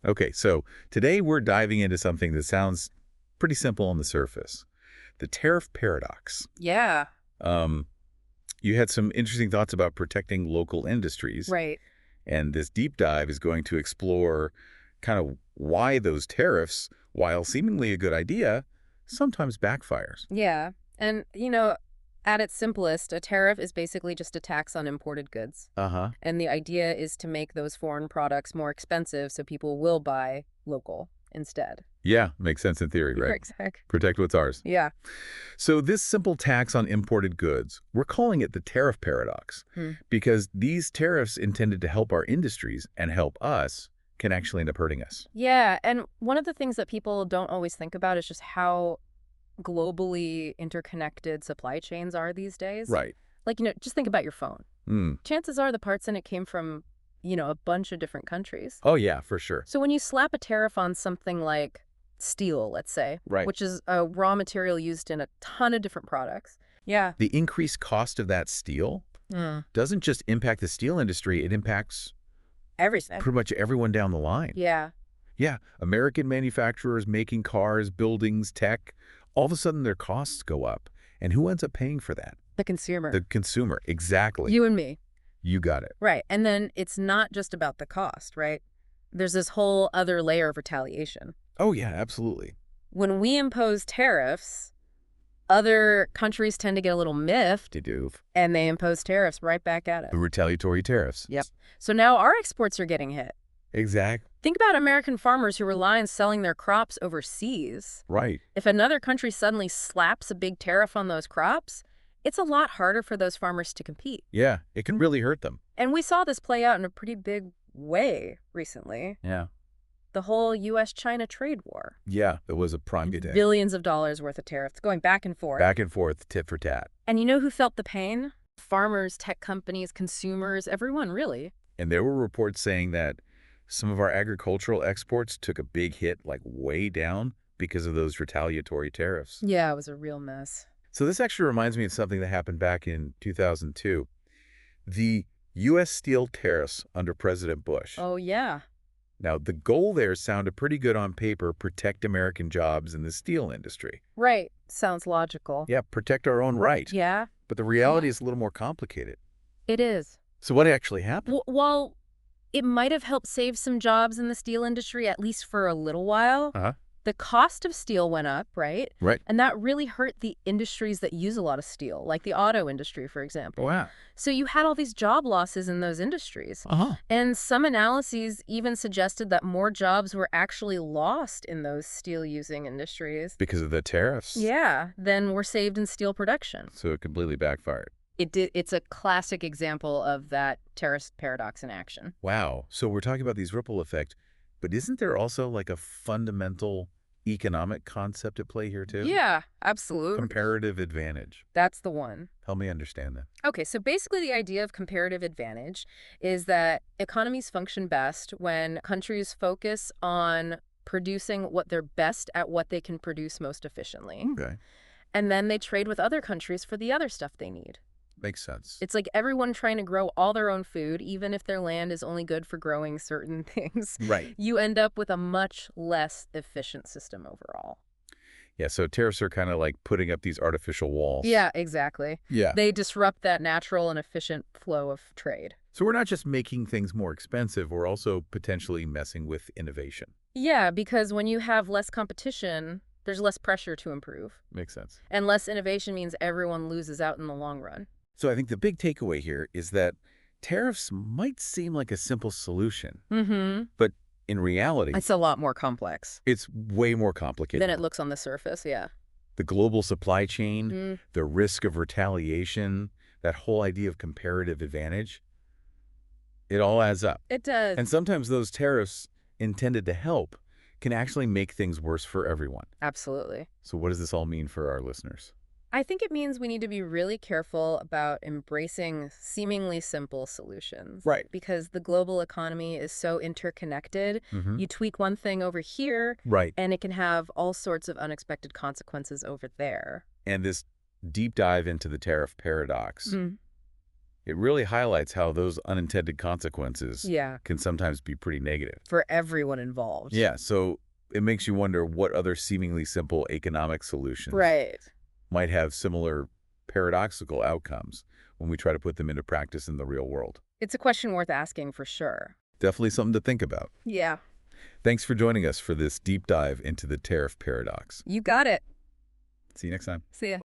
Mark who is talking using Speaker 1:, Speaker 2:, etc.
Speaker 1: Okay, so today we're diving into something that sounds pretty simple on the surface. The tariff paradox.
Speaker 2: Yeah,
Speaker 1: Um, you had some interesting thoughts about protecting local industries,
Speaker 2: right.
Speaker 1: and this deep dive is going to explore kind of why those tariffs, while seemingly a good idea, sometimes backfires.
Speaker 2: Yeah. And, at its simplest, a tariff is basically just a tax on imported goods.
Speaker 1: Uh-huh.
Speaker 2: And the idea is to make those foreign products more expensive so people will buy local instead.
Speaker 1: Yeah, makes sense in theory, right?
Speaker 2: Exactly.
Speaker 1: Protect what's ours.
Speaker 2: Yeah.
Speaker 1: So this simple tax on imported goods, we're calling it the tariff paradox
Speaker 2: Hmm.
Speaker 1: because these tariffs intended to help our industries and help us can actually end up hurting us.
Speaker 2: Yeah. And one of the things that people don't always think about is just how globally interconnected supply chains are these days.
Speaker 1: Right.
Speaker 2: Like, just think about your phone.
Speaker 1: Mm.
Speaker 2: Chances are the parts in it came from, a bunch of different countries.
Speaker 1: Oh, yeah, for sure.
Speaker 2: So when you slap a tariff on something like steel, let's say,
Speaker 1: Right.
Speaker 2: which is a raw material used in a ton of different products. Yeah.
Speaker 1: The increased cost of that steel doesn't just impact the steel industry, it impacts
Speaker 2: Everything.
Speaker 1: pretty much everyone down the line.
Speaker 2: Yeah.
Speaker 1: Yeah, American manufacturers making cars, buildings, tech, all of a sudden their costs go up. And who ends up paying for that?
Speaker 2: The consumer.
Speaker 1: The consumer. Exactly.
Speaker 2: You and me.
Speaker 1: You got it.
Speaker 2: Right. And then it's not just about the cost, right? There's this whole other layer of retaliation.
Speaker 1: Oh, yeah, absolutely.
Speaker 2: When we impose tariffs, other countries tend to get a little miffed,
Speaker 1: They do.
Speaker 2: and they impose tariffs right back at it.
Speaker 1: The retaliatory tariffs.
Speaker 2: Yep. So now our exports are getting hit.
Speaker 1: Exactly.
Speaker 2: Think about American farmers who rely on selling their crops overseas.
Speaker 1: Right.
Speaker 2: If another country suddenly slaps a big tariff on those crops, it's a lot harder for those farmers to compete.
Speaker 1: Yeah, it can really hurt them.
Speaker 2: And we saw this play out in a pretty big way recently.
Speaker 1: Yeah.
Speaker 2: The whole U.S. China trade war.
Speaker 1: Yeah, it was a prime day.
Speaker 2: Billions of dollars worth of tariffs going back and forth.
Speaker 1: Back and forth, tit for tat.
Speaker 2: And you know who felt the pain? Farmers, tech companies, consumers, everyone really.
Speaker 1: And there were reports saying that some of our agricultural exports took a big hit, like way down, because of those retaliatory tariffs.
Speaker 2: Yeah, it was a real mess.
Speaker 1: So this actually reminds me of something that happened back in 2002. The U.S. steel tariffs under President Bush.
Speaker 2: Oh, yeah.
Speaker 1: Now, the goal there sounded pretty good on paper, protect American jobs in the steel industry.
Speaker 2: Right. Sounds logical.
Speaker 1: Yeah, protect our own right.
Speaker 2: Yeah,
Speaker 1: But the reality is a little more complicated.
Speaker 2: it is.
Speaker 1: So what actually happened?
Speaker 2: While it might have helped save some jobs in the steel industry, at least for a little while,
Speaker 1: Uh-huh.
Speaker 2: the cost of steel went up, right?
Speaker 1: Right.
Speaker 2: And that really hurt the industries that use a lot of steel, like the auto industry, for example.
Speaker 1: Wow.
Speaker 2: So you had all these job losses in those industries.
Speaker 1: Uh-huh.
Speaker 2: And some analyses even suggested that more jobs were actually lost in those steel-using industries.
Speaker 1: Because of the tariffs.
Speaker 2: Yeah, than were saved in steel production.
Speaker 1: So it completely backfired.
Speaker 2: It's a classic example of that tariff paradox in action.
Speaker 1: Wow. So we're talking about these ripple effect, but isn't there also like a fundamental economic concept at play here too?
Speaker 2: Yeah, absolutely.
Speaker 1: Comparative advantage.
Speaker 2: That's the one.
Speaker 1: Help me understand that.
Speaker 2: Okay, so basically the idea of comparative advantage is that economies function best when countries focus on producing what they're best at what they can produce most efficiently.
Speaker 1: Okay.
Speaker 2: And then they trade with other countries for the other stuff they need.
Speaker 1: Makes sense.
Speaker 2: It's like everyone trying to grow all their own food, even if their land is only good for growing certain things.
Speaker 1: Right.
Speaker 2: You end up with a much less efficient system overall.
Speaker 1: Yeah, so tariffs are kind of like putting up these artificial walls.
Speaker 2: Yeah, exactly.
Speaker 1: Yeah.
Speaker 2: They disrupt that natural and efficient flow of trade.
Speaker 1: So we're not just making things more expensive, we're also potentially messing with innovation.
Speaker 2: Yeah, because when you have less competition, there's less pressure to improve.
Speaker 1: Makes sense.
Speaker 2: And less innovation means everyone loses out in the long run.
Speaker 1: So I think the big takeaway here is that tariffs might seem like a simple solution,
Speaker 2: Mm-hmm.
Speaker 1: but in reality,
Speaker 2: It's a lot more complex
Speaker 1: it's way more complicated.
Speaker 2: than it looks on the surface, yeah.
Speaker 1: The global supply chain,
Speaker 2: Mm.
Speaker 1: the risk of retaliation, that whole idea of comparative advantage, it all adds up.
Speaker 2: It does.
Speaker 1: And sometimes those tariffs intended to help can actually make things worse for everyone.
Speaker 2: Absolutely.
Speaker 1: So what does this all mean for our listeners?
Speaker 2: I think it means we need to be really careful about embracing seemingly simple solutions.
Speaker 1: Right.
Speaker 2: Because the global economy is so interconnected. You tweak one thing over here,
Speaker 1: Right.
Speaker 2: and it can have all sorts of unexpected consequences over there.
Speaker 1: And this deep dive into the tariff paradox, It really highlights how those unintended consequences
Speaker 2: Yeah,
Speaker 1: can sometimes be pretty negative.
Speaker 2: for everyone involved.
Speaker 1: Yeah, so it makes you wonder what other seemingly simple economic solutions
Speaker 2: Right.
Speaker 1: might have similar paradoxical outcomes when we try to put them into practice in the real world.
Speaker 2: It's a question worth asking for sure.
Speaker 1: Definitely something to think about.
Speaker 2: Yeah.
Speaker 1: Thanks for joining us for this deep dive into the tariff paradox.
Speaker 2: You got it.
Speaker 1: See you next time.
Speaker 2: See ya.